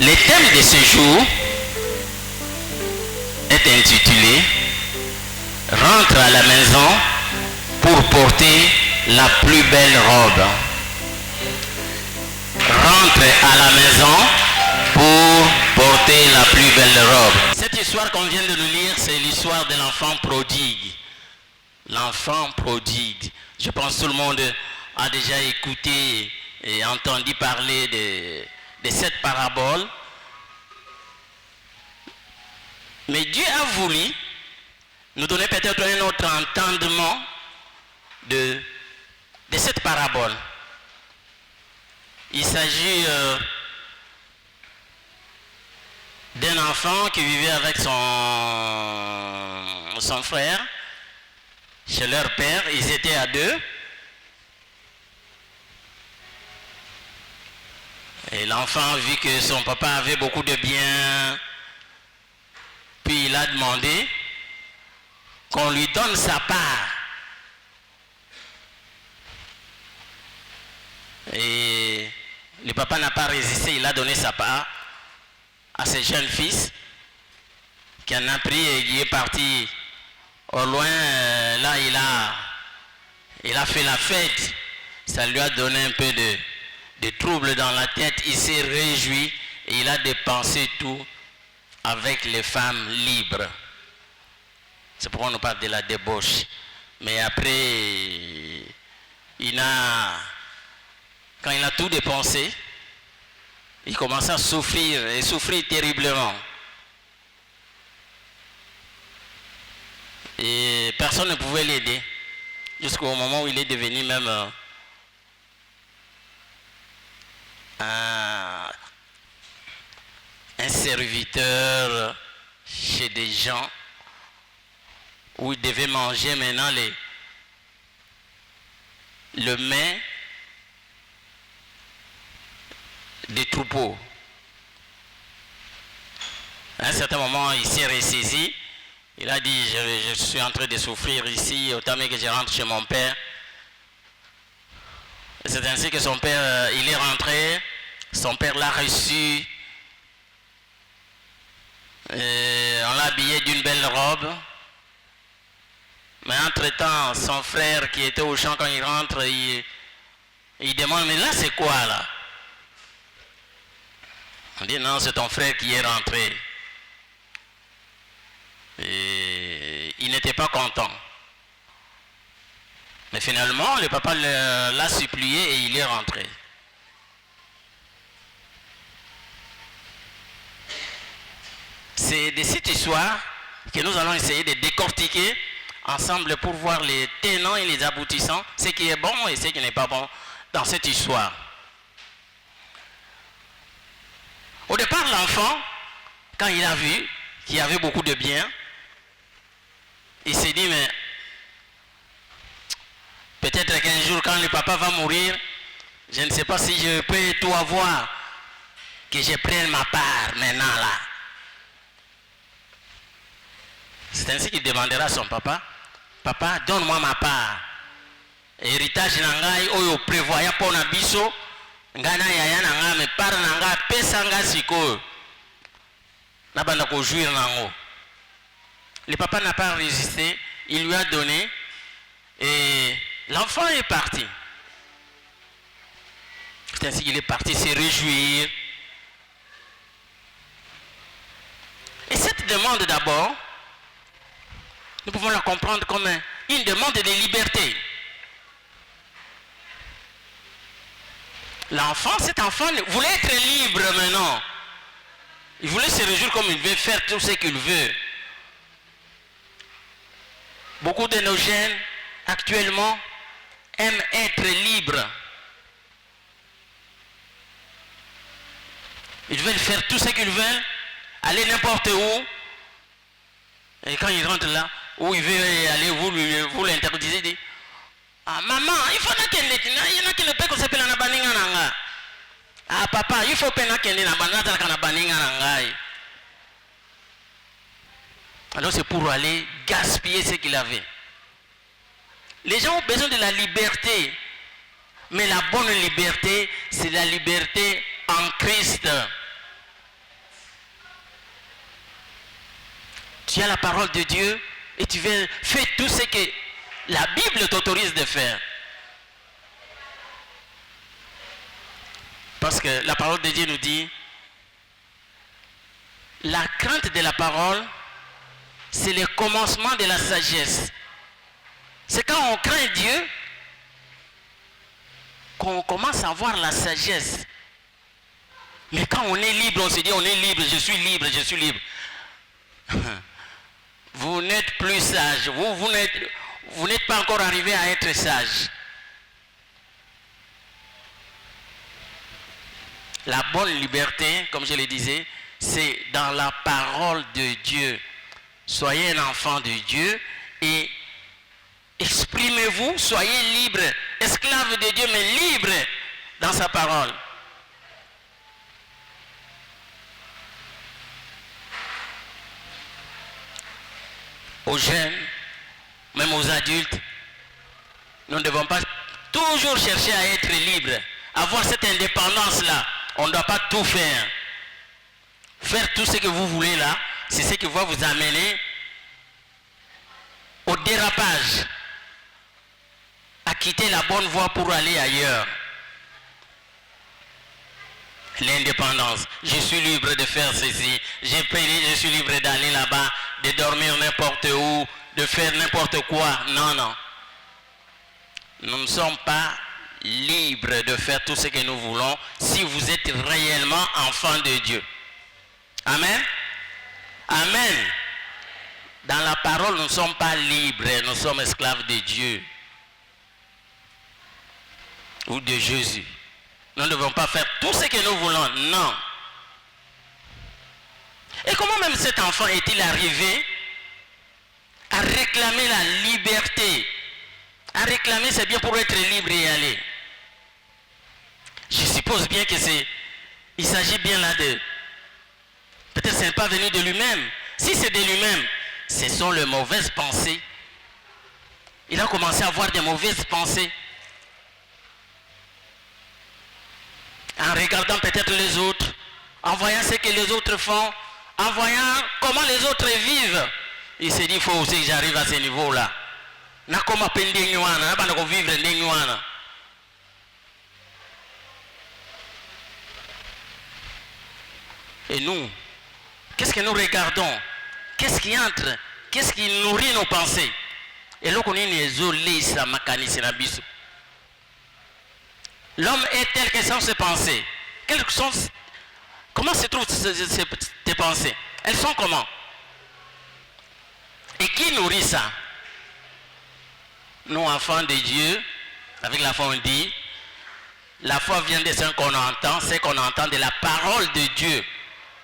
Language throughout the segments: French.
Le thème de ce jour est intitulé « Rentre à la maison pour porter la plus belle robe ». Rentre à la maison pour porter la plus belle robe. Cette histoire qu'on vient de nous lire, c'est l'histoire de l'enfant prodigue. L'enfant prodigue. Je pense que tout le monde a déjà écouté et entendu parler de cette parabole. Mais Dieu a voulu nous donner peut-être un autre entendement de cette parabole. Il s'agit d'un enfant qui vivait avec son frère chez leur père. Ils étaient à deux. Et l'enfant vit que son papa avait beaucoup de biens. Puis il a demandé qu'on lui donne sa part. Et le papa n'a pas résisté, il a donné sa part à ce jeune fils qui en a pris et qui est parti au loin. Là, il a fait la fête. Ça lui a donné un peu de trouble dans la tête. Il s'est réjoui et il a dépensé tout avec les femmes libres. C'est pourquoi on nous parle de la débauche. Mais après, quand il a tout dépensé, il commence à souffrir, et souffrir terriblement. Et personne ne pouvait l'aider, jusqu'au moment où il est devenu même un serviteur chez des gens, où il devait manger maintenant le mets des troupeaux. À un certain moment, il s'est ressaisi. Il a dit, je suis en train de souffrir ici, autant mieux que je rentre chez mon père. C'est ainsi que son père, il est rentré. Son père l'a reçu. On l'a habillé d'une belle robe. Mais entre-temps, son frère qui était au champ quand il rentre, il demande, mais là c'est quoi là? On dit, non, c'est ton frère qui est rentré. Et il n'était pas content. Mais finalement, le papa l'a supplié et il est rentré. C'est de cette histoire que nous allons essayer de décortiquer ensemble pour voir les tenants et les aboutissants, ce qui est bon et ce qui n'est pas bon dans cette histoire. Au départ, l'enfant, quand il a vu qu'il y avait beaucoup de biens, il s'est dit, mais peut-être qu'un jour, quand le papa va mourir, je ne sais pas si je peux tout avoir, que je prenne ma part maintenant là. C'est ainsi qu'il demandera à son papa, papa, donne-moi ma part. Héritage nangai oyo prévoya pour nabiso, ngana yaya nanga me part nanga pesa nga siko. Nabanda ko jouir nango. Le papa n'a pas résisté, il lui a donné et l'enfant est parti. C'est ainsi qu'il est parti se réjouir. Et cette demande d'abord, nous pouvons la comprendre comme une demande de liberté. L'enfant, cet enfant voulait être libre maintenant. Il voulait se réjouir comme il veut, faire tout ce qu'il veut. Beaucoup de nos jeunes, actuellement, aiment être libres. Ils veulent faire tout ce qu'ils veulent, aller n'importe où. Et quand ils rentrent là, où il veut aller, vous l'interdisez, dit, ah maman, il faut que le père s'appelle na baninga nanga. Ah papa, il faut que na baninga nanga. Alors c'est pour aller gaspiller ce qu'il avait. Les gens ont besoin de la liberté. Mais la bonne liberté, c'est la liberté en Christ. Tu as la parole de Dieu et tu fais tout ce que la Bible t'autorise de faire. Parce que la parole de Dieu nous dit, la crainte de la parole, c'est le commencement de la sagesse. C'est quand on craint Dieu qu'on commence à voir la sagesse. Mais quand on est libre, on se dit on est libre, je suis libre, je suis libre. Vous n'êtes plus sage, vous n'êtes pas encore arrivé à être sage. La bonne liberté, comme je le disais, c'est dans la parole de Dieu. Soyez un enfant de Dieu et exprimez-vous, soyez libre, esclave de Dieu, mais libre dans sa parole. Aux jeunes, même aux adultes, nous ne devons pas toujours chercher à être libres, avoir cette indépendance-là. On ne doit pas tout faire. Faire tout ce que vous voulez là, c'est ce qui va vous amener au dérapage, à quitter la bonne voie pour aller ailleurs. L'indépendance. Je suis libre de faire ceci. Je suis libre d'aller là-bas, de dormir n'importe où, de faire n'importe quoi. Non, non. Nous ne sommes pas libres de faire tout ce que nous voulons si vous êtes réellement enfant de Dieu. Amen. Amen. Dans la parole, nous ne sommes pas libres, nous sommes esclaves de Dieu ou de Jésus. Nous ne devons pas faire tout ce que nous voulons, non. Et comment même cet enfant est-il arrivé à réclamer la liberté? À réclamer, c'est bien pour être libre et aller. Je suppose bien que il s'agit bien là de... Peut-être que ce n'est pas venu de lui-même. Si c'est de lui-même, ce sont les mauvaises pensées. Il a commencé à avoir des mauvaises pensées. En regardant peut-être les autres, en voyant ce que les autres font, en voyant comment les autres vivent. Il s'est dit, il faut aussi que j'arrive à ce niveau-là. Et nous, qu'est-ce que nous regardons? Qu'est-ce qui entre? Qu'est-ce qui nourrit nos pensées? Et là, on est isolé, ça m'a biso. L'homme est tel que sont ses pensées. Comment se trouvent tes pensées? Elles sont comment? Et qui nourrit ça? Nous, enfants de Dieu, avec la foi on dit, la foi vient de ce qu'on entend, c'est qu'on entend de la parole de Dieu,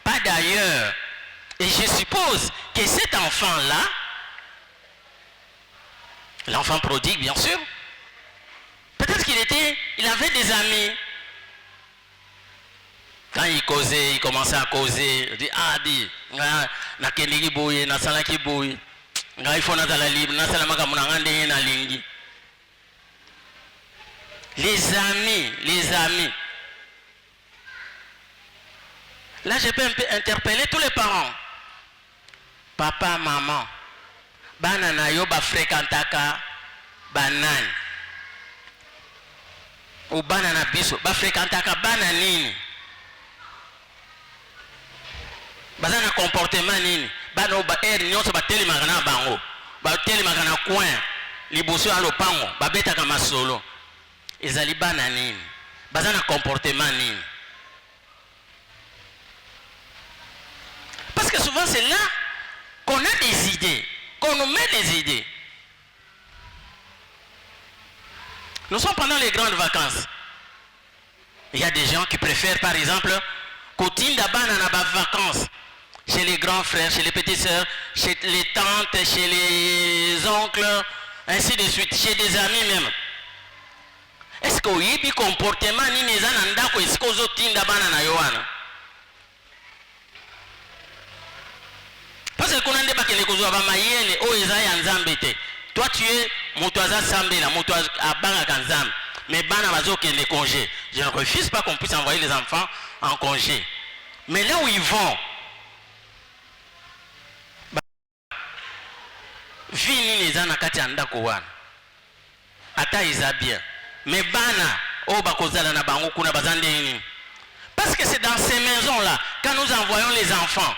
pas d'ailleurs. Et je suppose que cet enfant-là, l'enfant prodigue bien sûr, peut-être il avait des amis. Quand il causait, il commençait à causer, il dit, ah, dis, na kendiki boye, na salaki boye, il faut na libre, na salamaka munangande na lingi. Les amis. Là, je peux un peu interpeller tous les parents. Papa, maman, banana yo ba fréquentaka banane. Ou banana biso, ba fréquentaka bananini. Baza na comportement nini? Bano ba nyonso ba telemaka na bango. Ba telemaka na coin. Liboso ya lopango, ba betaka masolo. Ezali bana nini? Baza na comportement nini? Parce que souvent c'est là qu'on a des idées, qu'on nous met des idées. Nous sommes pendant les grandes vacances. Il y a des gens qui préfèrent par exemple Kotinda banana ba vacances chez les grands frères, chez les petites sœurs, chez les tantes, chez les oncles, ainsi de suite, chez des amis même. Est-ce que vous avez un comportement ni les ananda ko est-ce que vous tinda banana yoana? Parce que quand on débat que les causes va mayele o ezaya nzambete. Toi tu es motoaza sambela, motoaza abanga kanzam. Mais bana bazo que les congés. Je ne refuse pas qu'on puisse envoyer les enfants en congé. Mais là où ils vont, vini neza na kati ya ndako wana ata eza bien mais bana o bakozala na bango kuna bazande nini parce que c'est dans ces maisons là quand nous envoyons les enfants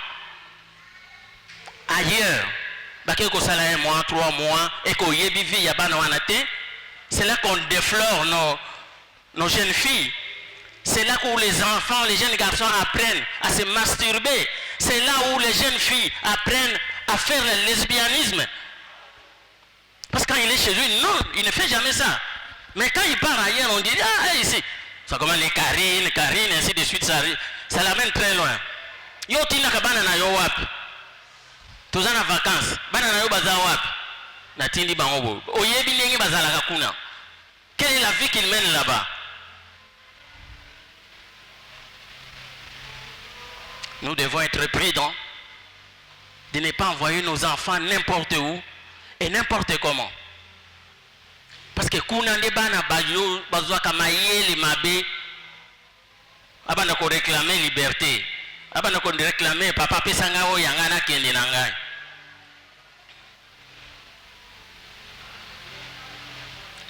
ailleurs bake kosala 1 mois 3 mois et ko yebi vie ya bana wana te c'est là qu'on déflore nos jeunes filles. C'est là où les enfants, les jeunes garçons apprennent à se masturber. C'est là où les jeunes filles apprennent à faire le lesbianisme. Parce que quand il est chez lui, non, il ne fait jamais ça. Mais quand il part ailleurs, on dit, ah, ici. Ça commence les Karine, ainsi de suite, ça l'amène très loin. Yo tina ka bana na yo wapi. Toza na vacances. Bana na yo baza wapi. Na tindi bango. Oyebi ndenge bazalaka kuna. Quelle est la vie qu'il mène là-bas? Nous devons être prudents de ne pas envoyer nos enfants n'importe où et n'importe comment. Parce que kuna nde bana bayo bazwaka mayele mabe abana ko réclamer liberté. Abana ko réclamer papa pesanga o yanga na kende na ngai.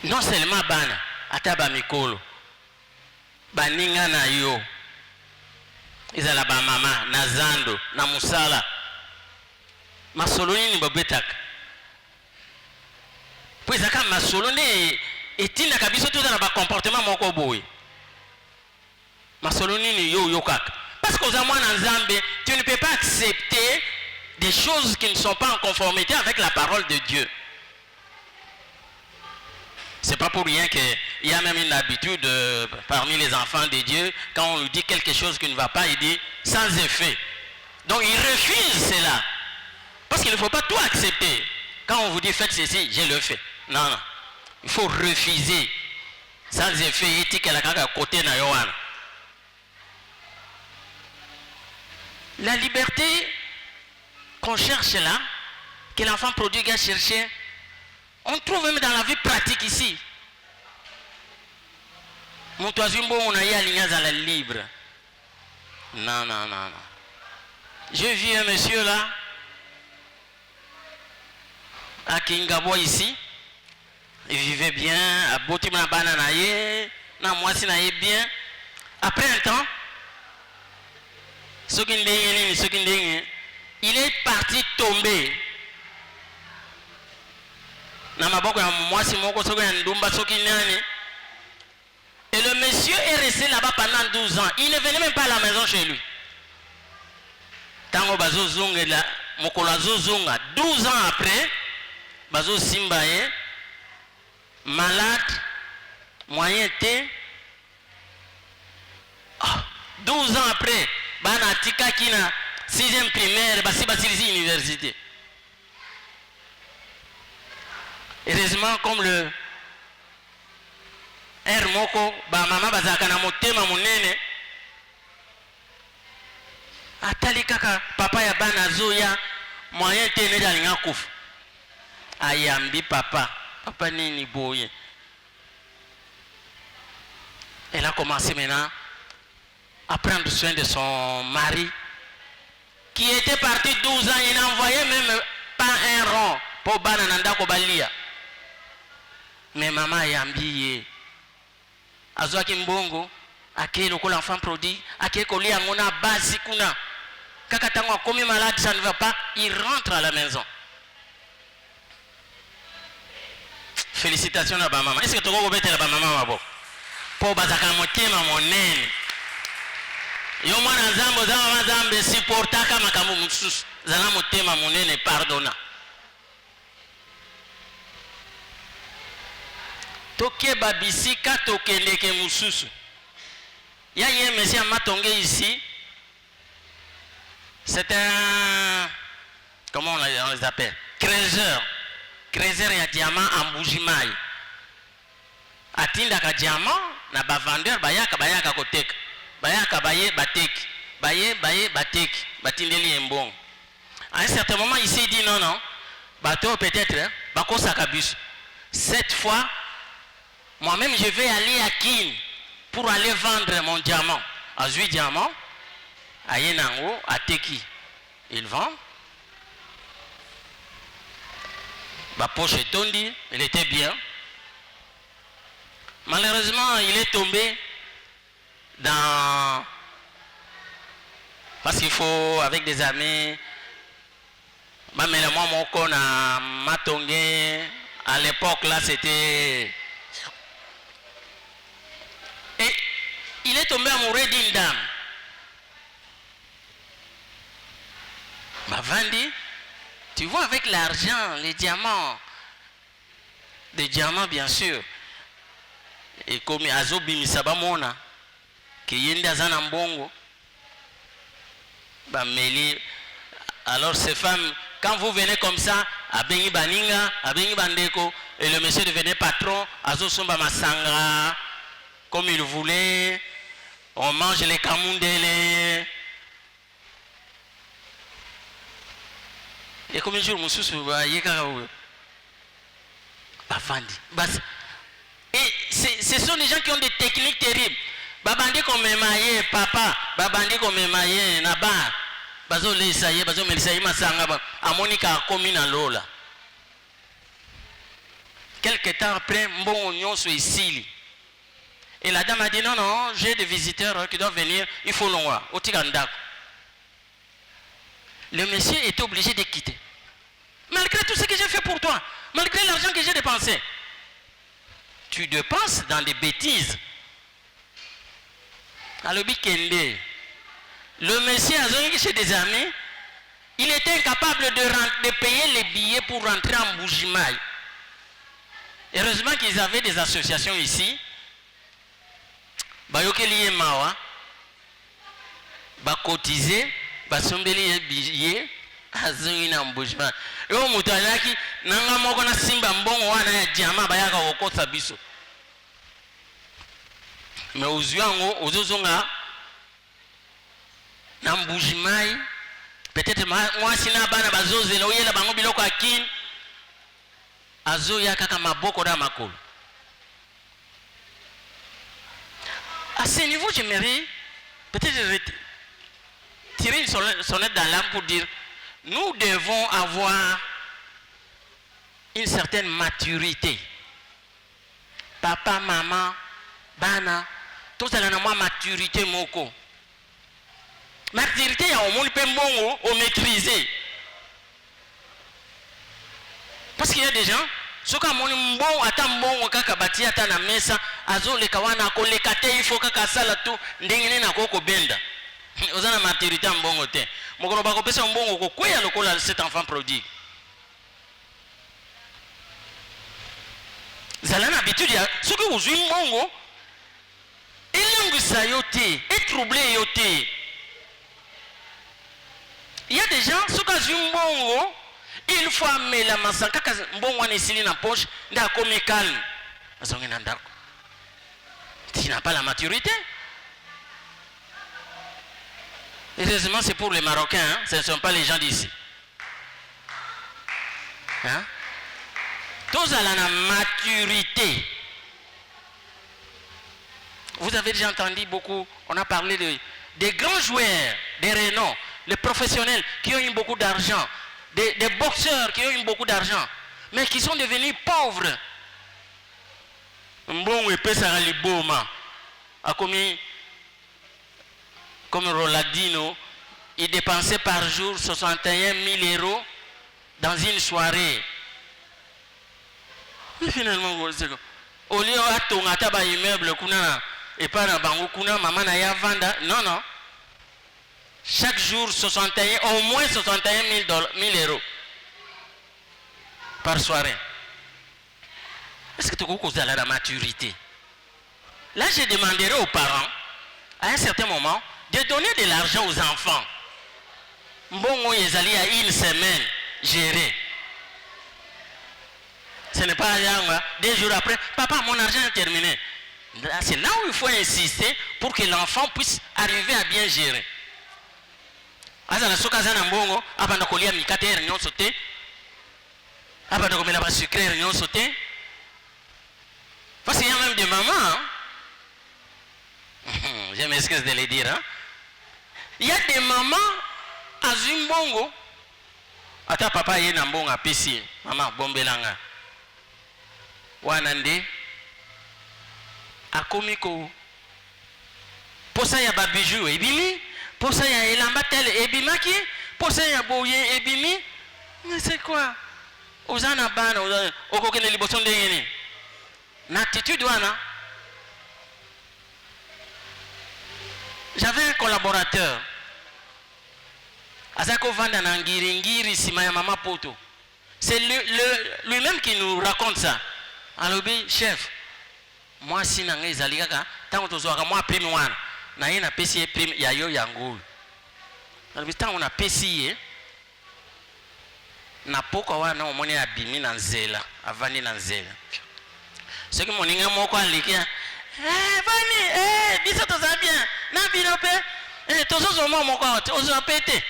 Non seulement bana ataba mikolo baninga na yo izala ba mama na zando na musala masolo nini babetaka puis aka masolo ne etina kabiso tout na ba comportement moko boye masolo nini yo kaka parce que za mwana nzambe tu ne peux pas accepter des choses qui ne sont pas en conformité avec la parole de Dieu. C'est pas pour rien qu'il y a même une habitude parmi les enfants de Dieu, quand on lui dit quelque chose qui ne va pas, il dit sans effet. Donc il refuse cela. Parce qu'il ne faut pas tout accepter. Quand on vous dit faites ceci, je le fais. Non, non. Il faut refuser. Sans effet, éthique à la côté na yoana. La liberté qu'on cherche là, que l'enfant prodigue a cherché, on trouve même dans la vie pratique ici. Mon toisimbo, on a eu à la libre. Non, non, non, non. J'ai vu un monsieur là, à Kingabo ici. Il vivait bien, à Botima Bananaye, na Moisi naye bien. Après un temps, il est parti tomber. Et le monsieur est resté là-bas pendant 12 ans. Il ne venait même pas à la maison chez lui. Tango bazo zonga la mokolo zonga 12 ans après bazo simbaye malade moyen té 12 ans après bana tika kina 6e primaire basi basilizi université. Heureusement comme le Moko ba mama bazaka na motema munene atali kaka papa ya bana zoya moyen te ne dalinga kufa ayambi papa nini boye. Elle a commencé maintenant à prendre soin de son mari qui était parti 12 ans. Il n'envoyait même pas un rond pour bana nanda kobalia. Mais maman ayambi azwaki mbongo ake lokola enfant prodigue ake kolia ngona basi kuna kaka tango akomi malade ça ne va pas, il rentre à la maison. Félicitations à ba maman. Est-ce que tu peux mettre la ba maman mabo po bazaka motema monene yo mwana nzambo za mama nzambe supportaka makambo mususu zala motema monene pardonna. Toke babisika tokendeke mususu. Il y a un monsieur Matongé ici. C'est un... Comment on les appelle? Creuseur. Creuseur ya diamant en Bujimaï. Atinda ka diamant, na ba vendeur bayaka koteka. Bayaka baye bateki. Baye bateki. Batindeli mbongo. À un certain moment, ici, il dit non. Bateau peut-être, bakosa kabus. Cette fois, moi-même, je vais aller à Kin pour aller vendre mon diamant. À 8 diamants, à Yenango, à Teki. Il vend. Ma poche est tondue, il était bien. Malheureusement, il est tombé dans... Parce qu'il faut, avec des amis, moi, mon con à Matongé, à l'époque, là, c'était... Et il est tombé amoureux d'une dame. M'a vendu. Tu vois, avec l'argent, les diamants, des diamants, bien sûr. Et comme Azobi Misabamona, qui y a un ambongo, alors ces femmes, quand vous venez comme ça, à Bengi Baninga, à Bengi Bandeko, et le monsieur devenait patron, Azo Somba Masanga, comme il voulait, on mange les kamundele. Et comme un jour, monsieur et ce sont des gens qui ont des techniques terribles. Babandi comme maye papa, babandi comme maye naba. Bazo le saye, bazo melisaye masanga amonika komi na lola. Quelque temps après, mbon onyon so ici. Et la dame a dit non non, j'ai des visiteurs qui doivent venir, il faut l'envoyer au Tigandako. Le monsieur était obligé de quitter. Malgré tout ce que j'ai fait pour toi, malgré l'argent que j'ai dépensé. Tu dépenses dans des bêtises. Alors, le monsieur a chez des amis, il était incapable de payer les billets pour rentrer en Bougimaï. Heureusement qu'ils avaient des associations ici. Bayokeli Mawa, cotiser, sombeli billets, azungina en Bougimaï. Et au Moutalaki, nanga moko na simba mbongo wana ya diama bayaka kokosa biso. Mais aux yango ozozonga na Mbujimai peut-être moi sina bana bazozela oyela bango biloko akini azo ya kaka maboko na makolo. À ce niveau, j'aimerais peut-être tirer une sonnette d'alarme pour dire nous devons avoir une certaine maturité. Papa, maman, bana, tout ça dans ma maturité moko. Maturité, on monde peut au maîtriser. Parce qu'il y a des gens, ceux qui ont bon, attends bon, kaka bati ata na mesa, azo le kawana ko le kate il faut kaka sala tu ndengene na koko benda. Ozana maturité mbongo te. Mokono bako pesa mbongo ko kwea lokola cet enfant prodigue. Zalana habitude ya ceux qui ont joué mbongo, elangu sa yote, et troublé yote. Il y a des gens, ceux qui ont joué mbongo, il faut amener la massacre, kaka mbongo ane sili na poche, nda komi calme. Azongi na ndako. Tu n'as pas la maturité. Heureusement, c'est pour les Marocains, hein? Ce ne sont pas les gens d'ici. Hein? Tous à la maturité. Vous avez déjà entendu beaucoup, on a parlé des grands joueurs, des renoms, les professionnels qui ont eu beaucoup d'argent, des boxeurs qui ont eu beaucoup d'argent, mais qui sont devenus pauvres. Mbongo epesa liboma a commis comme Roladino, il dépensait par jour 61 000 € dans une soirée. Mais finalement, au lieu de ton immeuble, et pas dans bango kuna maman na ya vanda, non non. Chaque jour 61, au moins 61 000 € par soirée. Est-ce que tu as la maturité? Là, je demanderai aux parents, à un certain moment, de donner de l'argent aux enfants. Mbongo yezali à une semaine géré. Ce n'est pas rien, 2 jours après, papa, mon argent est terminé. C'est là où il faut insister pour que l'enfant puisse arriver à bien gérer. Azana sokazana mbongo, abanda kolia mikate réunion sauté. Abanda komela ba sucré réunion sauté. Parce qu'il y a même des mamans, hein? Je m'excuse de le dire, hein? Il y a des mamans à Zimbongo, ata papa ye na mbonga pesi mama bombelanga wana nde akomi ko posa ya babiju ebimi posa ya elamba tel ebimaki posa ya boye ebimi mais c'est quoi ozana bana okokende liboso ndenge nini na attitude wana. J'avais un collaborateur azako vanda na ngiri sima ya mama poto. C'est lui-même qui nous raconte ça. Alors chef, moi si na ngai ezali kaka tango tozwaka moi prime wana na ye na pesi prime ya yo yango. Alors tango na pesi ye na poko wana omoni abimi na nzela avandi na nzela. Ce que moninga moko alikia vani biso toza bien na bilope tozo mo moko ozo pété.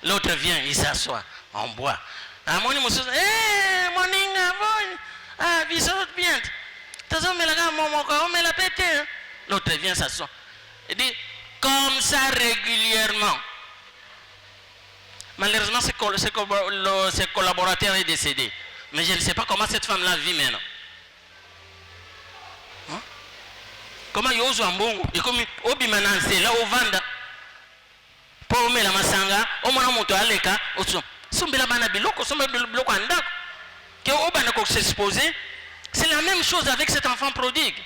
L'autre vient, il s'assoit, on boit. Amoni muso moninga boy biso bien. Tozo melaga mo moko on me la pété. L'autre vient s'assoit. Il dit comme ça régulièrement. Malheureusement, ce collaborateur est décédé. Mais je ne sais pas comment cette femme-là vit maintenant. Hein? Comment il ose un bon et comme obi mananse là au vanda. Pour me la masanga, au moins moto aleka, au son. Sombela bana biloko, sombela biloko anda. Que au bana ko s'exposer, c'est la même chose avec cet enfant prodigue.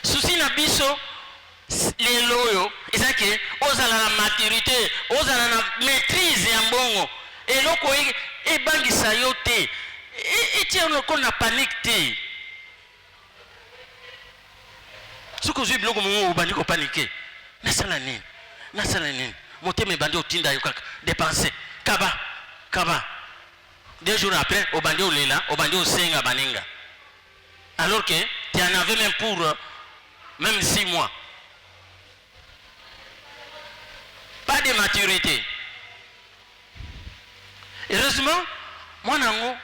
Souci na biso les loyo ezake ozala na maturité ozala na maîtrise ya mbongo eloko ebangisa yo te etie loko na panique te soki ozwi biloko mongo obandi kopanique nasala nini motema ebandi otinda yo kaka dépenser kaba 2 jours après obandi olela obandi osenga baninga alors que tu en avais même pour même 6 mois. Pas de maturité. Heureusement, mon amour,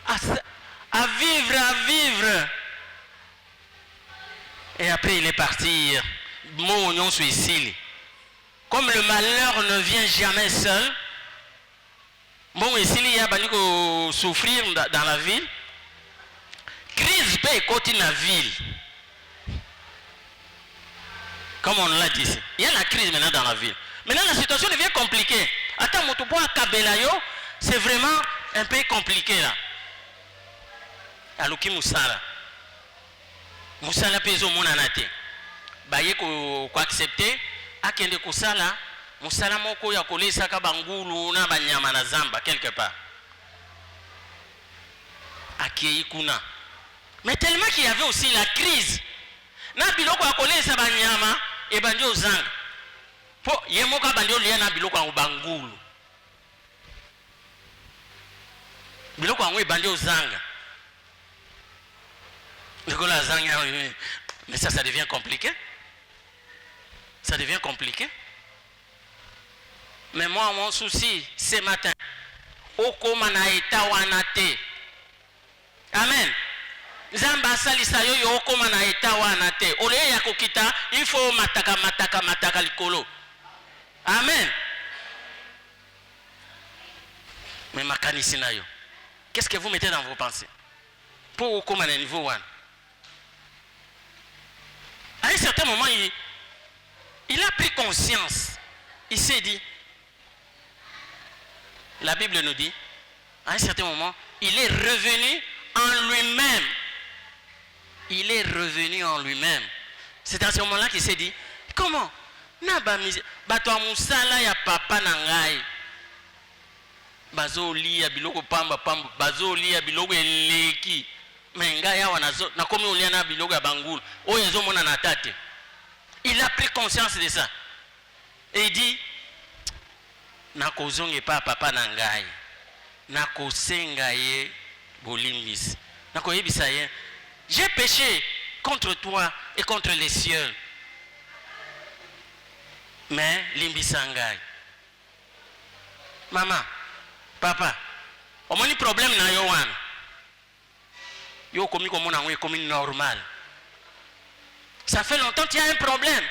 à vivre. Et après, il est parti. Mon suicide. Comme le malheur ne vient jamais seul, bon, ici, il y a beaucoup souffrir dans la ville. Crise peut continuer la ville. Comme on l'a dit, il y a la crise maintenant dans la ville. Maintenant, la situation devient compliquée. Attends, Motopoa Kabelayo, c'est vraiment un peu compliqué là. Aluki Moussala. Moussala peso monanate. Baye ko accepter, akende kusala, Moussala moko ya kolesa ka bangulu na banyama na zamba quelque part. Akei kuna. Mais tellement qu'il y avait aussi la crise. Na biloko ya kolesa banyama e banjo zanga po yemoka banjo lia na biloko ya bangulu biloko yango e banjo zanga nikola zanga mais ça devient compliqué mais moi mon souci ce matin okoma na eta wana te amen. Zamba salisa yo yokoma na eta wana te. Ole ya kokita, il faut mataka likolo. Amen. Mais makanisi na yo. Qu'est-ce que vous mettez dans vos pensées? Pour okoma na niveau 1. À un certain moment, il a pris conscience. Il s'est dit, la Bible nous dit, à un certain moment, il est revenu en lui-même. Il est revenu en lui-même. C'est à ce moment-là qu'il s'est dit, comment? Bato musala ya papa nangai. Bazoli ya biloko pamba, bazoli ya biloko eleki. Menga ya wanazo, na komi olia na biloko ya bangulu. Oyezo mona na tate. Il a pris conscience de ça. Et il dit, nako zonge pa papa nangai. Nako senga ye bolimbis. Nako yebisa ye. J'ai péché contre toi et contre les cieux. Mais limbisangai. Maman, papa, on a un problème na yo wan. Yo komi comme normal. Ça fait longtemps qu'il y a un problème.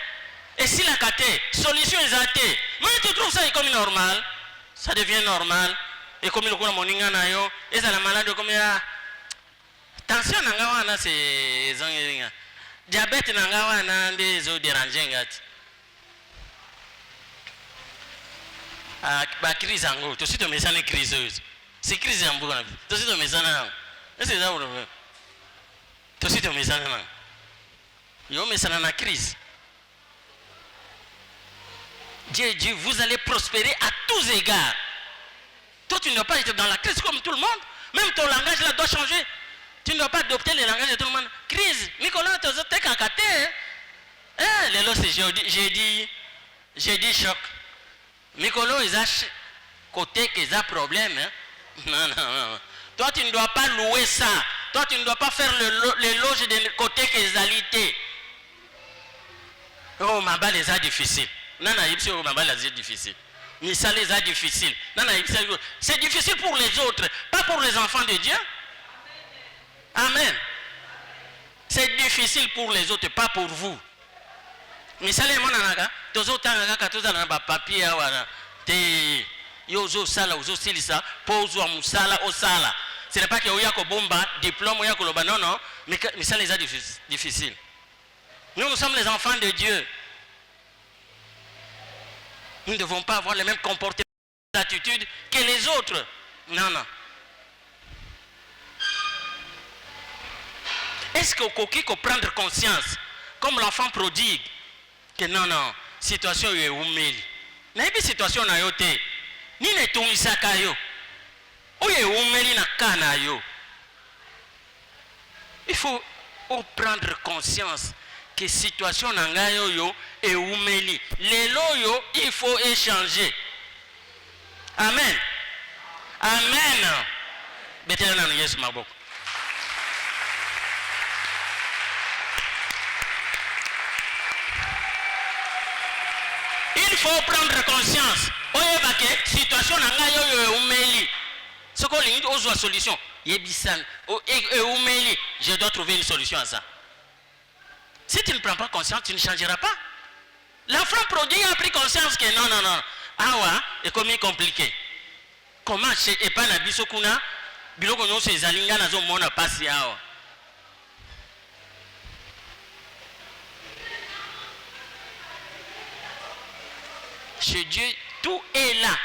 Et kate, solution exacte. Mais tu trouves ça comme normal, ça devient normal. Et comme le courant moninga na yo, et ça la malade comme ya. Tension nanga wana c'est zonga. Diabète nanga wana des eaux dérangées ngati. Ah, ba crise ango, to sito mesana crise. C'est crise en bougon. To sito mesana. C'est ça problème. To sito mesana. Yo mesana na crise. Dieu dit, vous allez prospérer à tous égards. Toi, tu ne dois pas être dans la crise comme tout le monde. Même ton langage là doit changer. Tu ne dois pas adopter le langage de tout le monde. Crise. Nicolas, tu es cacaté. J'ai dit choc. Nicolas, il a côté qu'ils a problème. Hein? Non. Toi, tu ne dois pas louer ça. Toi, tu ne dois pas faire l'éloge de côté qu'ils a lité. Oh, ma balle est difficile. Non, ma balle est difficile. Mais ça les a difficiles. C'est difficile pour les autres, pas pour les enfants de Dieu. Amen. C'est difficile pour les autres, pas pour vous. Mais ça les monanaga, tous autres tous dans papier te yozo sala ozo silisa pose wa musala au sala. Ce n'est pas que oya ko bomba diplôme oya ko loba non, mais ça les a difficiles. Nous sommes les enfants de Dieu. Nous ne devons pas avoir les mêmes comportements et attitudes que les autres. Non. Est-ce que Koki peut prendre conscience, comme l'enfant prodigue, que non, situation est humiliée. N'a pas situation na yote. Ni ne tungisaka yo. Oye humilié na kana yo. Il faut prendre conscience que situation na ngayo yo est humiliée. Les loyo, il faut échanger. Amen. Amen. Betela na Yesu maboko. Il faut prendre conscience. Oye bake situation na ngayo yo est humiliée. Ce qu'on limite aux solutions. Yebisan et humilié. Je dois trouver une solution à ça. Si tu ne prends pas conscience, tu ne changeras pas. L'enfant prodigue a pris conscience que non. Awa est comme compliqué. Comment chez Epana Bisokuna, Biloko no se zalinga na zo mona pasi awa. Chez Dieu, tout est là.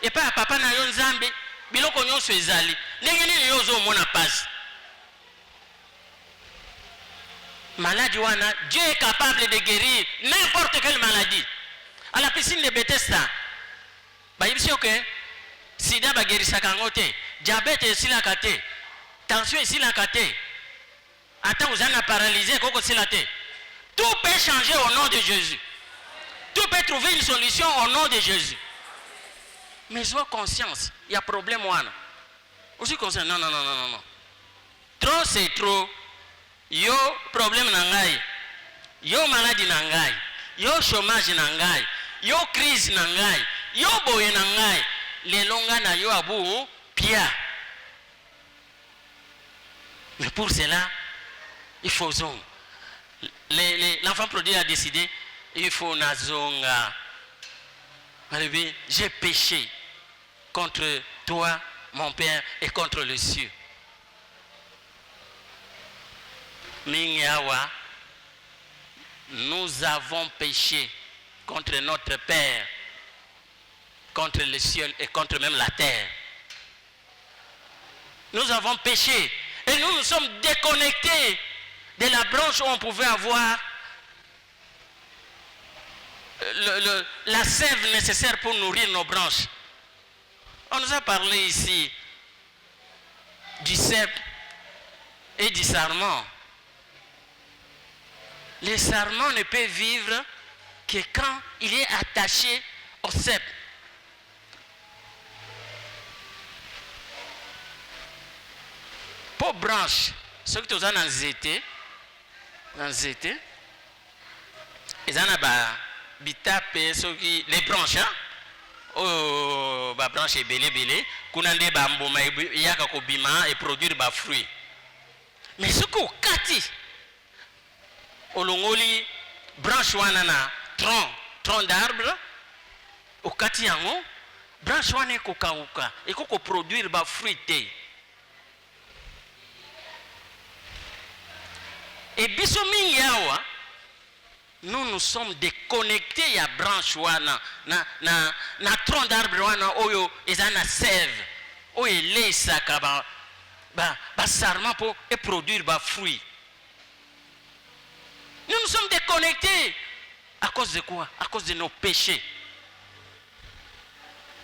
Et pas papa na yon zambe, Biloko no se zali. Nengeni yo zo mona pasi. Maladie wana, Dieu est capable de guérir n'importe quelle maladie. À la piscine de Bethesda, bah il que sida ba guérissa kangote, diabète ici la kate, tension ici la kate. Attends, vous en a paralysé koko silate. Tout peut changer au nom de Jésus. Tout peut trouver une solution au nom de Jésus. Mais sois conscience, il y a problème wana. Aussi conscient, non. Trop c'est trop. Yo problème nangai, yo maladie nangai, yo chômage nangai, yo crise nangai, yo boye nangai, les longa na yo abu pia. Mais pour cela, il faut zong. L'enfant prodigue a décidé, il faut nazonga. J'ai péché contre toi, mon Père, et contre le ciel. Mingawa, nous avons péché contre notre Père, contre le ciel et contre même la terre. Nous avons péché et nous nous sommes déconnectés de la branche où on pouvait avoir la sève nécessaire pour nourrir nos branches. On nous a parlé ici du cep et du sarment. Le sarment ne peut vivre que quand il est attaché au cep. Pour branche, ceux qui sont dans le zété, ils ont les branches, hein? Oh, ba branche est belé, kunande ba mboma yaka ko bima et produire ba fruit. Mais ce qu'on kati olongoli branche wana na tronc d'arbre okati yango branche wana ekokauka ekokoproduire bafruit te. Et biso mingi awa nous sommes déconnectés à branche wana na tronc d'arbre wana oyo eza na sève oyo elesaka ba sarment pour produire ba fruit. Nous sommes déconnectés à cause de quoi? À cause de nos péchés.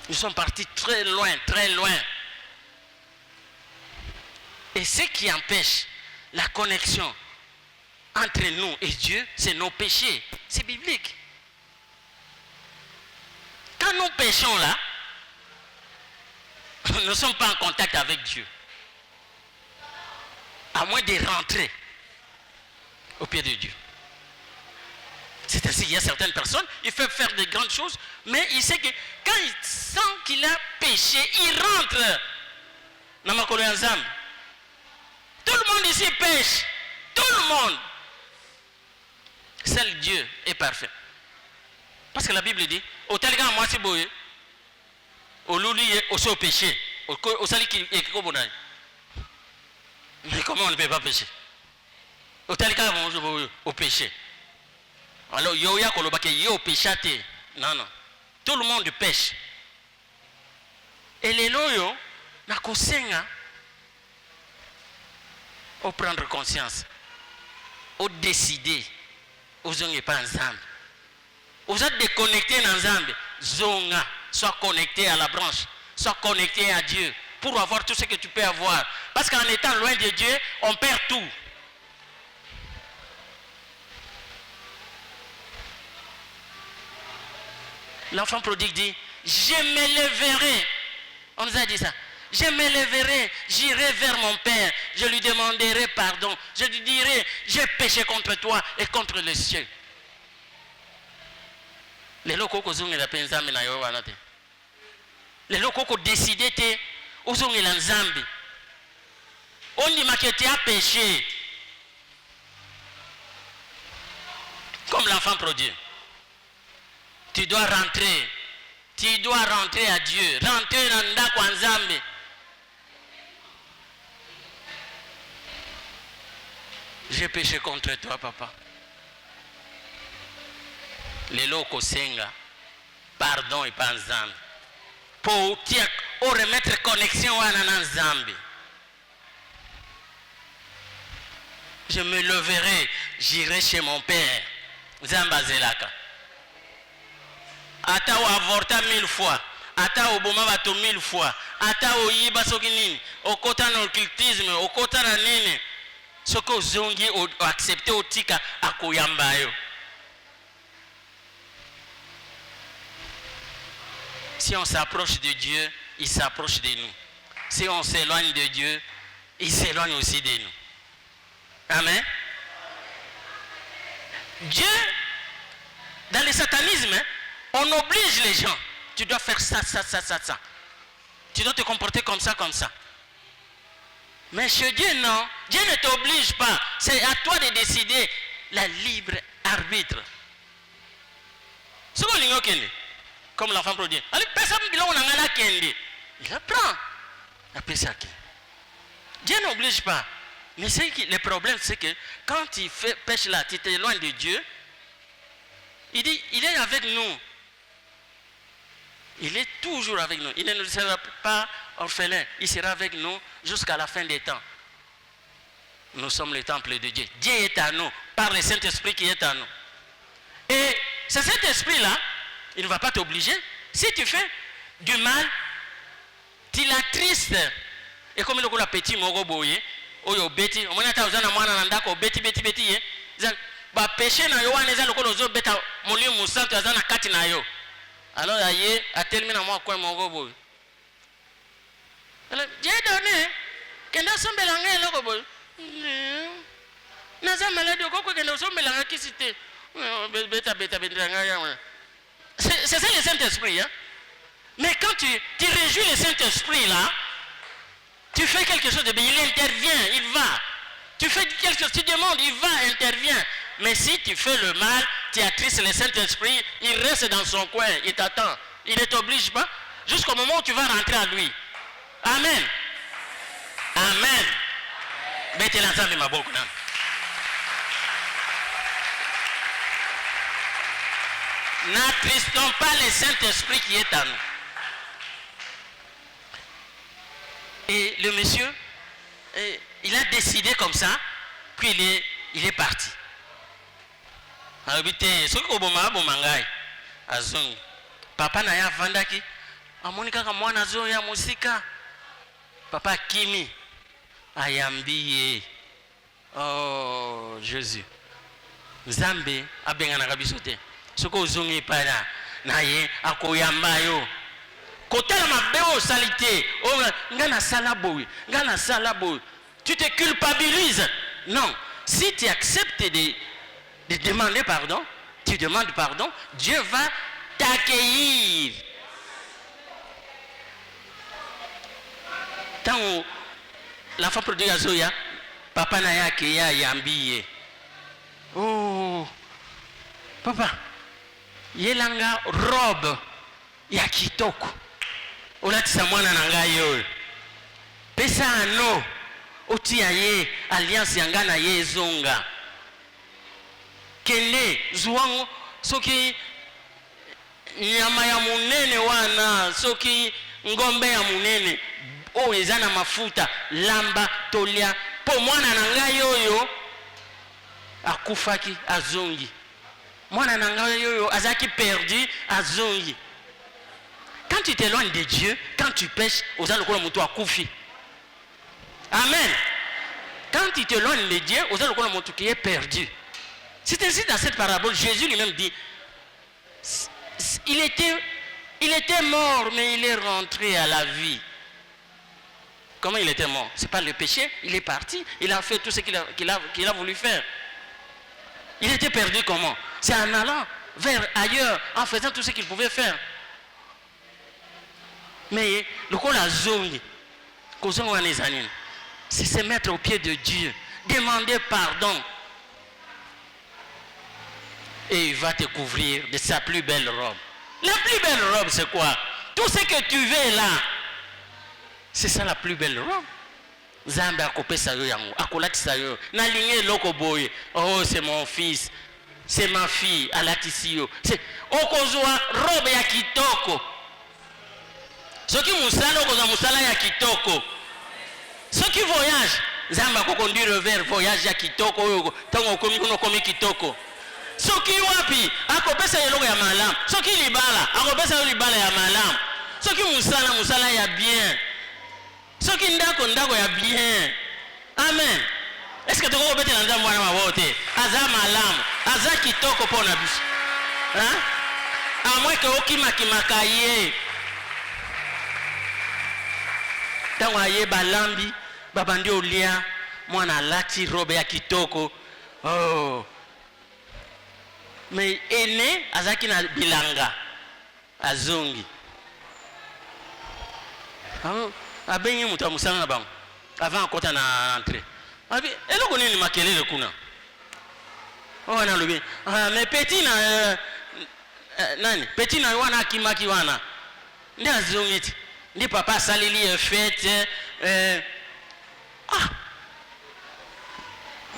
Nous sommes partis très loin, très loin. Et ce qui empêche la connexion entre nous et Dieu, c'est nos péchés. C'est biblique. Quand nous péchons là, nous ne sommes pas en contact avec Dieu. À moins de rentrer au pied de Dieu. C'est ainsi qu'il y a certaines personnes, ils peuvent faire de grandes choses, mais il sait que quand il sent qu'il a péché, il rentre dans ma colonne. Tout le monde ici pêche. Tout le monde. Seul Dieu est parfait. Parce que la Bible dit, au tel cas, moi c'est beau, au louli, au péché, au sali qui est comme mais comment on ne peut pas pécher? Au tel cas, au péché. Alors, yo ya kolobake yo péchaté. Non, non. Tout le monde pêche. Et les loyaux, na kosenga, au prendre conscience, au décider, aux gens n'est pas ensemble. Aux gens déconnectés ensemble, zonga, sois connecté à la branche, sois connecté à Dieu pour avoir tout ce que tu peux avoir. Parce qu'en étant loin de Dieu, on perd tout. L'enfant prodigue dit, je me lèverai. On nous a dit ça. Je me lèverai, j'irai vers mon père, je lui demanderai pardon. Je lui dirai, j'ai péché contre toi et contre le ciel. Les locaux qui ont péché na yo wana te. Les locaux qui ont décidé te uzungi la nzambi. On dit que tu as péché. Comme l'enfant prodigue. Tu dois rentrer. Tu dois rentrer à Dieu. Rentrer dans ndako nzambe. J'ai péché contre toi, papa. Les locaux senga. Pardon et pas nzambe. Pour remettre connexion à nzambe. Je me leverai. J'irai chez mon père. Nzamba zelaka. Ata o avorta 1000 fois, ata o boma bato 1000 fois, ata o yiba soki nini, o kota na occultisme, o kota na nini, soko zongi o accepter o tika akoyamba yo. Si on s'approche de Dieu, il s'approche de nous. Si on s'éloigne de Dieu, il s'éloigne aussi de nous. Amen. Dieu, dans le satanisme, on oblige les gens. Tu dois faire ça, ça, ça, ça, ça. Tu dois te comporter comme ça, comme ça. Mais chez Dieu, non. Dieu ne t'oblige pas. C'est à toi de décider la libre arbitre. C'est comme l'enfant prodigue. Il apprend. Dieu n'oblige pas. Mais le problème, c'est que quand tu pêches là, tu t'éloignes de Dieu, il dit, il est avec nous. Il est toujours avec nous. Il ne nous sera pas orphelin. Il sera avec nous jusqu'à la fin des temps. Nous sommes le temple de Dieu. Dieu est à nous par le Saint-Esprit qui est à nous. Et ce Saint-Esprit-là, il ne va pas t'obliger. Si tu fais du mal, tu l'attristes. Et comme il y a petit mogo boye, oyo beti, on a tazana mwana nandako beti beti beti ye. Ba péché na yo wana ezalo ko lozo beta molimo musanto azana kati na yo. Alors aye a terminé moi quoi mogo boye. Alors Dieu donné kenda sombela ngai loko boye. Naza malade ko ko kenda sombela ngai kisite. Beta beta beta ngai. C'est ça le Saint-Esprit hein. Mais quand tu réjouis le Saint-Esprit là, tu fais quelque chose de bien, il intervient, il va. Tu fais quelque chose, tu demandes, il va, intervient. Mais si tu fais le mal, tu attristes le Saint-Esprit, il reste dans son coin, il t'attend. Il ne t'oblige pas jusqu'au moment où tu vas rentrer à lui. Amen. Amen. Mettez l'ensemble de ma boucle. N'attristons pas le Saint-Esprit qui est en nous. Et le monsieur, il a décidé comme ça, puis il est parti. Papa na ya vandaki, amonika kama mwana zo ya musika. Papa kimi, ayambiye. Oh Jésus. Nzambe abengana kabisote. Soko uzungi para naye akoyamba yo. Kotala mabeo salité. Oh ngana salaboui, ngana salaboui. Tu te culpabilises. Non, si tu acceptes de demander pardon, tu demandes pardon, Dieu va t'accueillir. Tant la femme prodigue à Zoya, papa na ya keya yambiye. Oh, papa, yelanga robe ya kitoko. Olatisa mwana nanga yo. Pesa ano, otia ye alliance yanga na ye zonga. Kele zuwango soki nyama ya munene wana, soki ngombe ya munene o ezana mafuta lamba tolia po mwana nanga yoyo akufaki azongi. Mwana nanga yoyo azaki perdu azongi. Quand tu t'éloignes de Dieu, quand tu pêches, aux alokolo mutu akufi. Amen. Quand tu t'éloignes de Dieu, aux alokolo mutu qui est perdu. C'est ainsi dans cette parabole, Jésus lui-même dit, il était mort, mais il est rentré à la vie. Comment il était mort? C'est pas le péché, il est parti, il a fait tout ce qu'il a voulu faire. Il était perdu comment? C'est en allant vers ailleurs, en faisant tout ce qu'il pouvait faire. Mais le coup la zone, c'est se mettre au pied de Dieu, demander pardon. Et il va te couvrir de sa plus belle robe. La plus belle robe, c'est quoi? Tout ce que tu veux là, c'est ça la plus belle robe. Zamba akopé sa yo yango, akolati sa yo. Na ligne loko boye. Oh, c'est mon fils. C'est ma fille, alatisi yo. C'est okozwa robe ya kitoko. Soki musala okozwa musala ya kitoko. Soki voyage, Zamba ko conduire vers voyage ya kitoko oyo tango komi kuno komi kitoko. Soki wapi akopesa eloko ya malamu. Soki libala akopesa yo libala ya malamu. Soki musala ya bien. Soki ndako ya bien. Amen. Est-ce que tu vas obéir dans mwana mabote? Aza malamu, aza kitoko pona biso. Hein? À moins que okima kimakaye. Tango aye balambi, babandi olia, mwana lati robe ya kitoko. Oh. Mais ene azaki na bilanga azongi. Abenye mutu amusana na bango avant kota na entrée. Abi eloko nini makelele kuna? Oh na lobi. Mais petit na nani? Petit na wana akimaki wana. Ndi azongiti. Ndi papa salili fête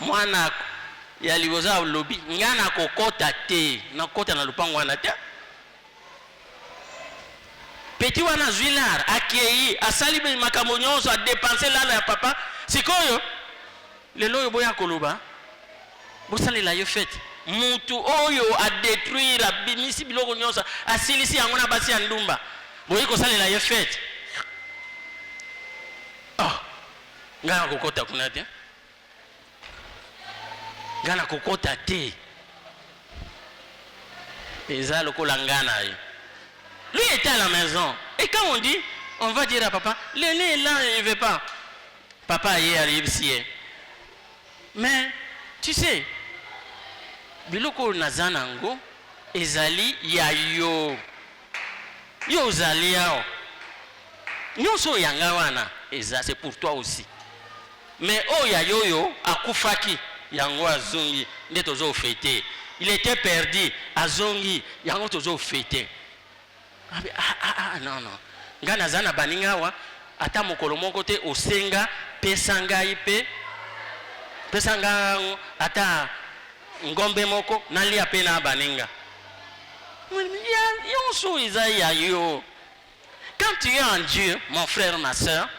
mwana ya liboza lobi ngana kokota te na kota na lupango wana te. Petit wana zwilar akei asalibe makambo nyonso a dépenser lala ya papa sikoyo lelo yo boya koloba bosalela yo fête mutu oyo a détruire abimisi biloko nyonso asilisi yango na basi ya ndumba boyi kosalela yo fête. Oh ngana kokota kuna te, ngana kokota te eza lokola ngana ye. Lui était à la maison. Et quand on dit, on va dire à papa, l'aîné est là, il ne veut pas. Papa y arrive ici. Mais, tu sais, biloko nazanango, ezali ya yo. Yo zali yao. Nyonso yanga wana, c'est pour toi aussi. Mais oh ya yo yo, akufaki, yango azungi, netozo fete. il était perdu. Azongi, yango tozo fêté. Non. Ngana zana baninga wa, ata mokolo moko te osenga, pesanga ipe, pesanga ata ngombe moko, nalia pe na baninga. Yonso Isaïa yo. Quand tu es en Dieu, mon frère, ma soeur,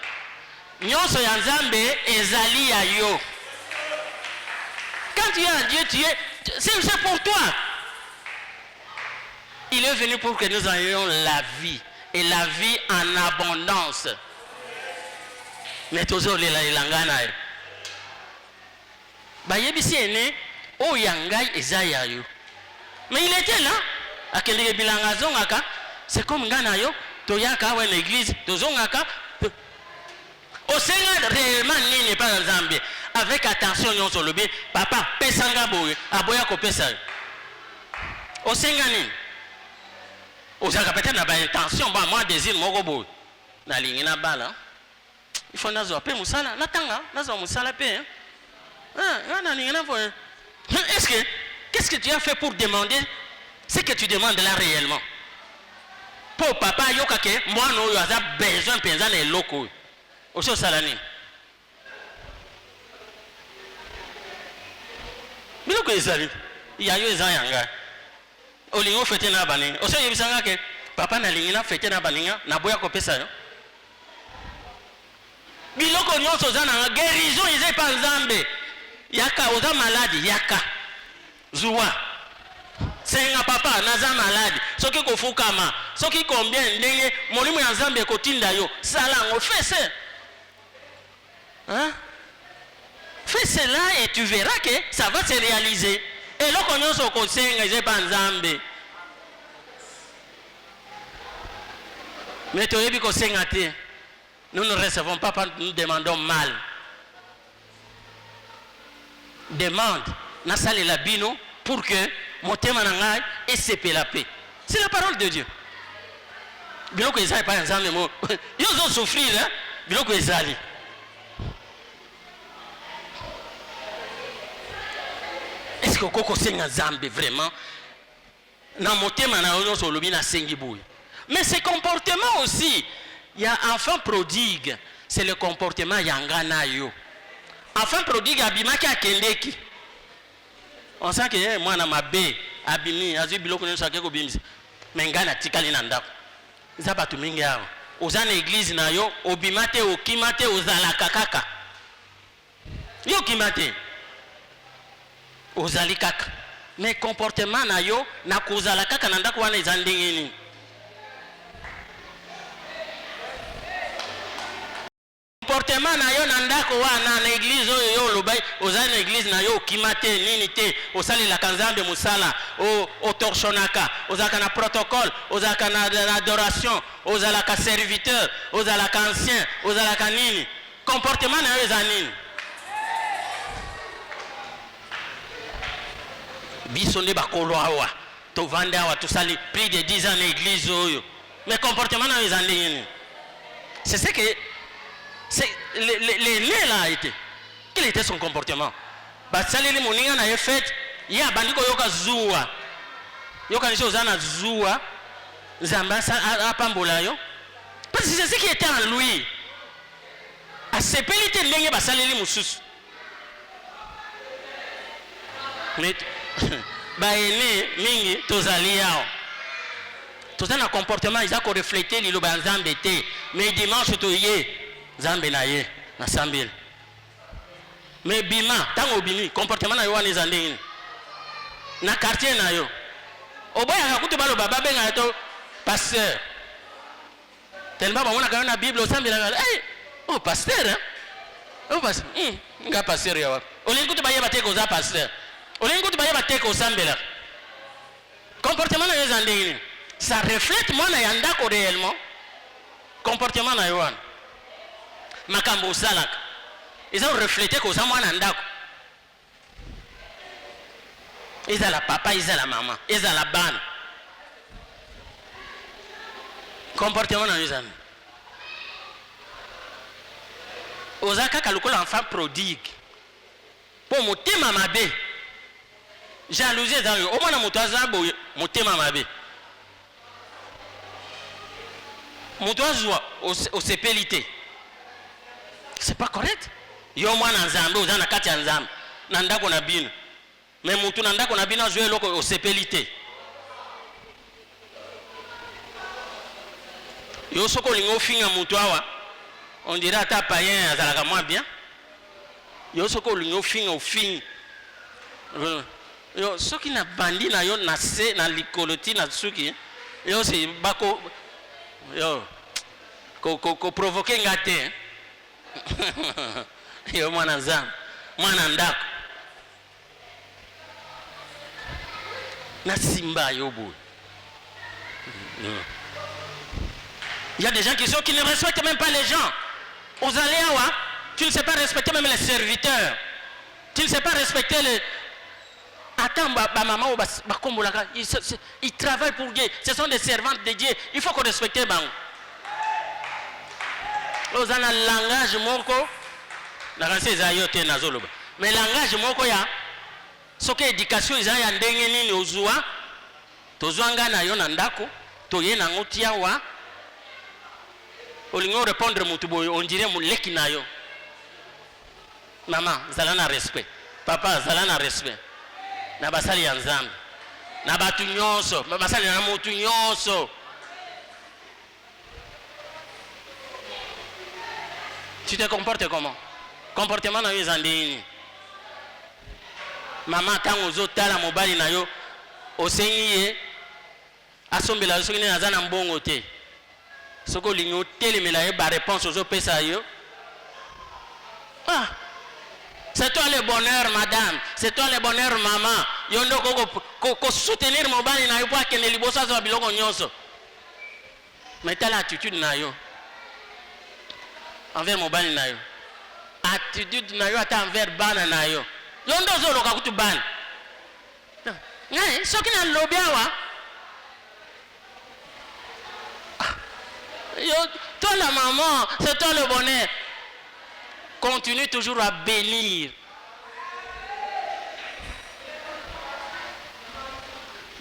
nyonso ya Nzambe ezali ya yo. Quand tu es en Dieu, c'est pour toi. Il est venu pour que nous ayons la vie. Et la vie en abondance. Mais toujours les langana. Bayebisi ene o yangai ezaya yo. Mais il était là. Akende bilanga zongaka, c'est comme ngana yo, toyaka wa l'église, tozongaka. Osenga réellement nini pas dans Zambie. Avec attention nyonso lobi, papa pesanga boye, aboya ko pesa. Osenga nini? Ozaka peut-être na ba intention ba moi désir moko boye. Na lingi na bala. Il faut nazo pe musala, natanga, nazo musala pe. Na lingi na voye. Qu'est-ce que tu as fait pour demander ce que tu demandes là réellement? Pour papa yokake, moi no yo a besoin penza na loko. Oso salani. Biloko ezali. Ya yo ezayanga. Olingo fete na baninga. Oso yebisanga ke papa na lingina fete na baninga na boya ko pesa yo. Biloko nyonso zana guérison ezai pa Nzambe. Yaka oza malade yaka. Zuwa. Senga papa naza malade. Soki kofukama, soki combien ndenge molimo ya Nzambe kotinda yo. Salango fese. Hein? Fais cela et tu verras que ça va se réaliser. Et là, quand on se conseille, je pas Nzambe. Mais tu as vu qu'on nous ne recevons pas, nous demandons mal. Demande, nasale la bino pour que mon thème en et c'est la paix. C'est la parole de Dieu. Bilo que ça pas Nzambe mo. Ils ont souffrir hein. Bilo que ça. Est-ce que koko senga Nzambe vraiment na motema na ono so lobi na sengi boui. Mais ce comportement aussi, il y a enfant prodigue, c'est le comportement yangana yo. Enfant prodigue abimaki akendeki. On sent que moi na mabe abimi azu biloko nyo sakeko bimisi. Mengana tikali na ndako. Za batu mingi hao. Oza na église na yo, obimate okimate ozalaka kaka. Yo kimate. Ozali kaka. Mais comportement na yo na kozala kaka na ndako wana ezandengeni. Comportement na yo na ndako wana na église yo lobai ozali na église na yo kimate nini te osali la kanzambe musala o torchonaka ozaka na protocole ozaka na adoration ozalaka serviteur ozalaka ancien ozalaka nini comportement na yo ezanini. Biso nde bakolo awa tovanda awa tosali plus de 10 ans na église oyo mais comportement na ezandini. C'est ce que les là a été. Quel était son comportement? Basaleli moninga na effet ya bandiko yoka zuwa yoka nisho zana zuwa zamba apambola yo parce que c'est ce qui était en lui. A sepelite ndenge basaleli mususu mais baene mingi tozali yao tozana comportement ils a ko refléter liloba Nzambe te mais dimanche toye Nzambe na ye na sambile. Mais bima tango bimi comportement na yo wana ezandeni na quartier na yo oboya kakutu balo baba benga to pasteur tellement bamona kana na Bible osambila hey oh pasteur hein oh pasteur nga pasteur ya wapi olinkutu baye bateko za pasteur olinkutu baye bateko osambela comportement na yo ezandeni ça reflète mona ya ndako réellement comportement na yo wana makambo osalaka ils ont reflété que ça mwana ndako ils a la papa ils a la maman ils a la bana comportement na yuzana ozaka kalukola enfant prodigue pour motema mabe Jalousie dans yo. Au moins na moto azabo motema mabe. Moto azwa au sepelité. C'est pas correct. Yo mwana nzambe ozana kati ya nzambe. Na ndako na bino. Mais mutu na ndako na bino azwe loko au sepelité. Yo soko lingo finga mutu awa. On dirait ata païen azalaka moins bien. Yo soko lingo finga au fin. Yo soki na bandi na yo na se na likoloti na suki. Yo c'est bako yo ko provoquer ngate. Yo mwana nzambe, mwana ndako. Na simba yo boy. Il y a des gens qui ne respectent même pas les gens. Aux aléas, tu ne sais pas respecter même les serviteurs. Tu ne sais pas respecter les... Attends, maman, ils travaillent pour Dieu. Ce sont des servantes de Dieu. Il faut qu'on respecte les gens. Aux aléas, le langage, moko, mais le langage, moko, ya, ce que l'éducation, ils ont un dengue, ozua, tozuanga na yo nandako, toye na ngotia wa, olingo répondre mutubo, on dirait muleki na yo. Maman, zala na respect. Papa, zala na respect. Na basali ya nzambe. Na batu nyonso, basali na mutu nyonso. Tu te comportes comment? Comportement na yo ezandini. Maman tango zotala mobali na yo osengi ye asombela soki ne azana mbongo te. Soko lingo telemela ye ba réponse ozo pesa yo. Ah. C'est toi le bonheur madame, c'est toi le bonheur maman. Yondo ko soutenir mobali na yo pour que ne libosa zo biloko nyonso. Mais telle attitude na yo envers mobali na yo. Attitude na yo ata envers bana na yo. Yondo zo loka kutu bana. Ngai soki na lobby awa. Yo, toi la maman, c'est toi le bonheur. Continue toujours à bénir.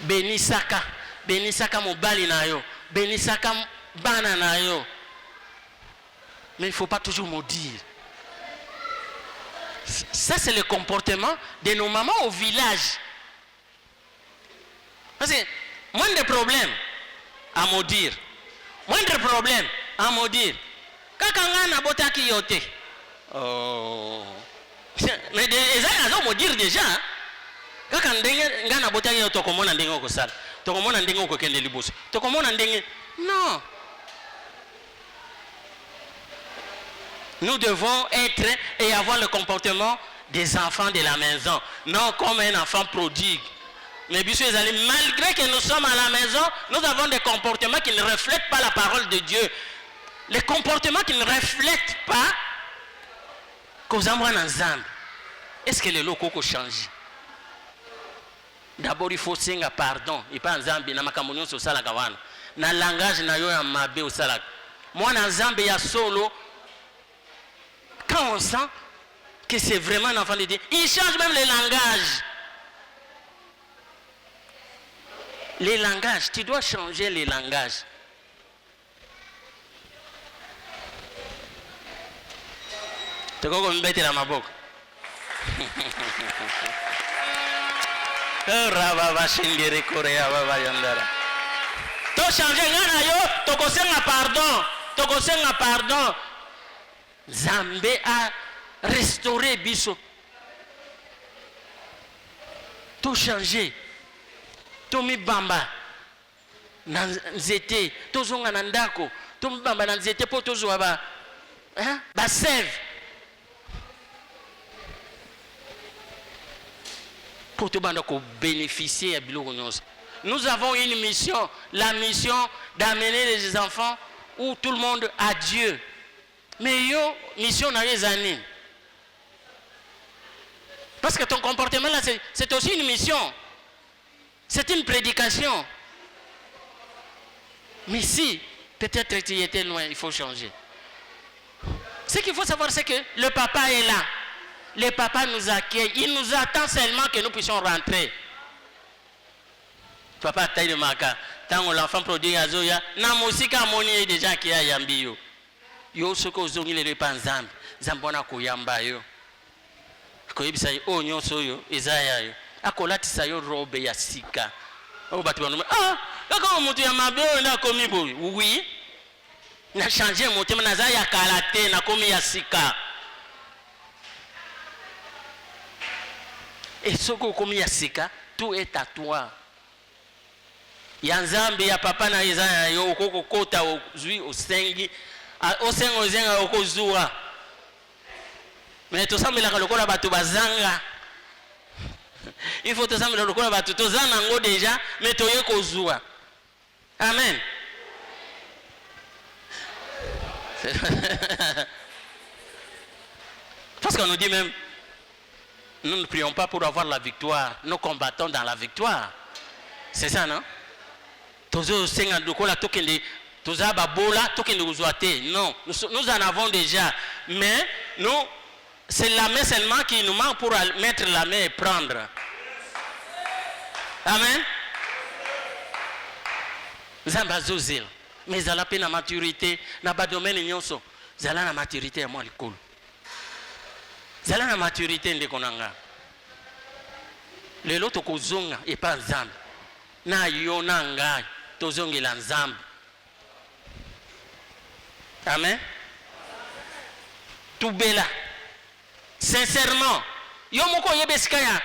Béni saka mobali na yo, béni saka bana na yo. Mais il ne faut pas toujours maudire. Ça, c'est le comportement de nos mamans au village. Parce que, moins de problèmes à maudire. Moins de problèmes à maudire. Quand on a botaki yote. Oh. Mais les gens ont maudire déjà. Quand on a botaki yote, comment on a dit que ça? Comment on a dit que les libos? Comment on a dit non. Nous devons être et avoir le comportement des enfants de la maison, non comme un enfant prodigue. Mais malgré que nous sommes à la maison, nous avons des comportements qui ne reflètent pas la parole de Dieu. Les comportements qui ne reflètent pas qu'aux amours ensemble. Est-ce que les locaux ont changé? D'abord, il faut dire pardon. Il pas ensemble, na makamunyo so sala kawana. Na langage na yo ya mabe o sala. Moi na ensemble ya solo. Quand on sent que c'est vraiment un enfant de Dieu, il change même les langages. Les langages, tu dois changer les langages. Tu vois comme bête la mabok. Rababa shingere korea baba yandara. To changer ngana yo, to kosenga pardon, to kosenga pardon. Zambé a restauré biso. Tout changé. Tout mi bamba. Nanzete. Tout zonga nandako. Tout mi bamba nanzete po tout zoaba. Hein? Ba sève. Pour tout bandako bénéficier à biloko nyonso. Nous avons une mission. La mission d'amener les enfants où tout le monde a Dieu. Mais yo, mission n'a rien années. Parce que ton comportement là, c'est aussi une mission. C'est une prédication. Mais si, peut-être tu étais loin, il faut changer. Ce qu'il faut savoir, c'est que le papa est là. Le papa nous accueille. Il nous attend seulement que nous puissions rentrer. papa taille maka tant l'enfant prodigue azoya na musika moni déjà qui a yambi yo yo soko zongi le repas nzambe zambona kuyamba yo ko yebisa yo nyonso yo ezaya yo akolatisa yo robe ya sika o batu banome kaka mutu ya mabe na komi boy oui na changer motema na za ya kalate na komi ya sika et soko komi ya sika tout est à toi ya nzambe ya papa na ezaya yo okoko kota ozui osengi osenga ozenga okozua mais tosambelaka lokola bato bazanga il faut tosambela lokola bato tozana ngo déjà mais toye kozua amen parce qu'on nous dit même nous ne prions pas pour avoir la victoire, nous combattons dans la victoire. C'est ça, non? Non, nous en avons déjà. Mais nous, c'est la main seulement qui nous manque pour mettre la main et prendre. Amen. Zamba zozil. Mais ça la peine à maturité. N'a pas de domaine nyonso. Zala na maturité à moi le cool. Zala na maturité nde konanga. Lelo tokozonga et pas nzambe. Na yona ngai tozongela nzambe. Amen. Tubela. Sincèrement, yo moko yebesika ya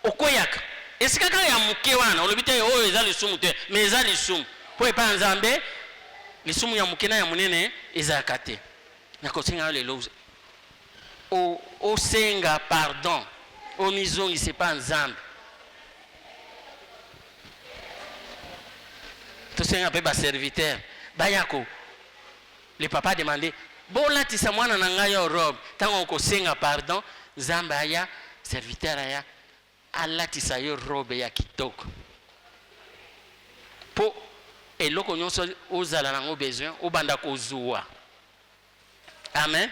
okoyaka. Esika ka ya muke wana olobite oyo ezali sumu te, mais ezali sumu. Po e pa nzambe, le sumu ya muke na ya munene ezaka te. Nakosinga lelo o senga pardon. O mizongi c'est pas nzambe. To senga pe ba serviteur. Bayako. Le papa demandait bola tisa mwana na ngai yo robe tango ko senga pardon nzambe aya serviteur aya ala tisa yo robe ya kitoko. Po eloko nyonso ozala nango besoin obanda kozua. Amen.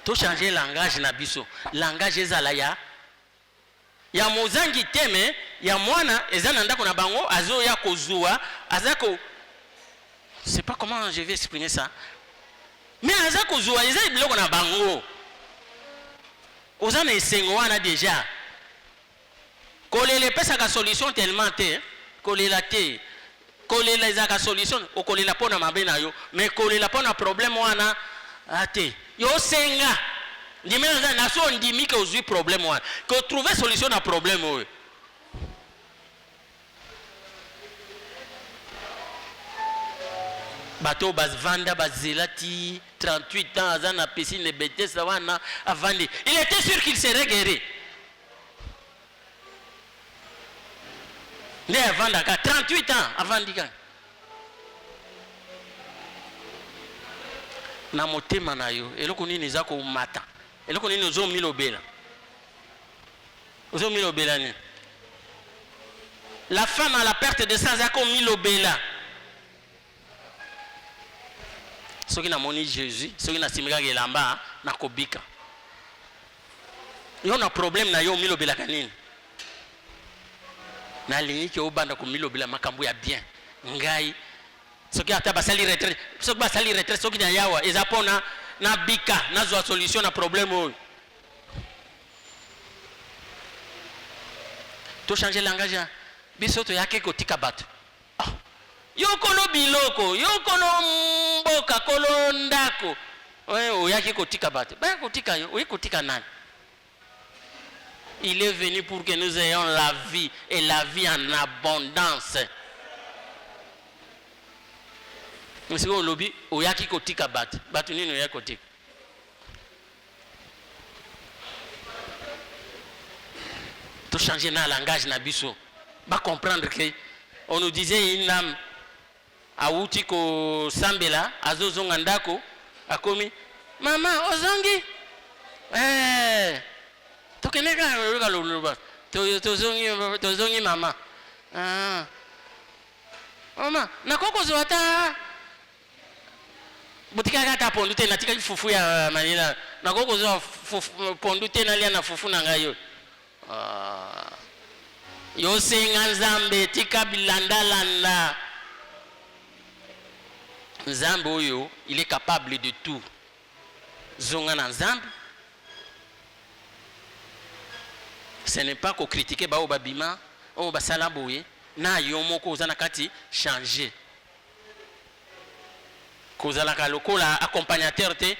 To changer langage na biso. Langage ezala ya mozangi teme ya mwana ezana ndako na bango azo ya kozua azako. Je sais pas comment je vais exprimer ça. Mais azako zua ezali biloko na bango. Ozana esengo wana déjà. Kolela pesaka solution tellement te, kolela te. Kolela ezaka solution, okolela pona mabe na yo, mais kolela pona problème wana ate. Yo senga. Ndimena na so ndimi ke ozui problème wana. Que trouver solution na problème oyo. Bateau Bazvanda Bazelati 38 ans azana piscine Bethesda wana avandi. Il était sûr qu'il serait guéri. Ne avandaka 38 ans avandika. Na motema na yo eloko nini zako umata. Eloko nini ozo milobela. Ozo milobela ni. La femme à la perte de sang zako milobela. Soki na moni Jésus, soki na simika gelamba na kobika. Yo na problème na yo milobela kanini. Na lingi ke obanda ko milobela makambo ya bien. Ngai soki ata basali retraite, soki basali retraite soki na yawa ezapona na bika na zo solution na problème oyo. To changer langage biso to yake kotika bato. Yokolo biloko, yokolo mboka, kolo ndako. Oyaki kotika bate. Ba kotika yo, oyi kotika nani? Il est venu pour que nous ayons la vie et la vie en abondance. Monsieur Olobi, oyaki kotika bate. Batu nini oyaki kotika? To changer na langage na biso. Ba comprendre que on nous disait une âme awuti ko sambela azozonga ndako akomi mama ozongi tokeneka loka loloba tozongi mama mama nakoko zwata botika kata pondu te natika fufu ya manila nakoko zwa pondu te nalia na fufu na ngayo yo senga nzambe tika bilanda landa. Nzambe oyo il est capable de tout. Zonga na nzambe. Ce n'est pas ko critiquer ba obabima o basala boye na yo moko ozana kati changer. Kozala ka lokola accompagnateur te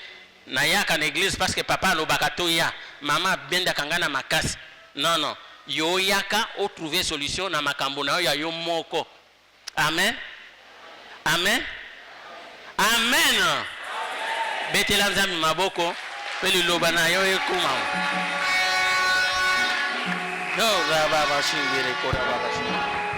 na yaka na église parce que papa lobaka to ya mama benda kangana makasi. Non non, yo yaka o trouver solution na makambo na yo ya yo moko. Amen. Amen. Amen. Betela nzambe maboko pe liloba na yo ekuma. No baba bashingire kora baba shingire.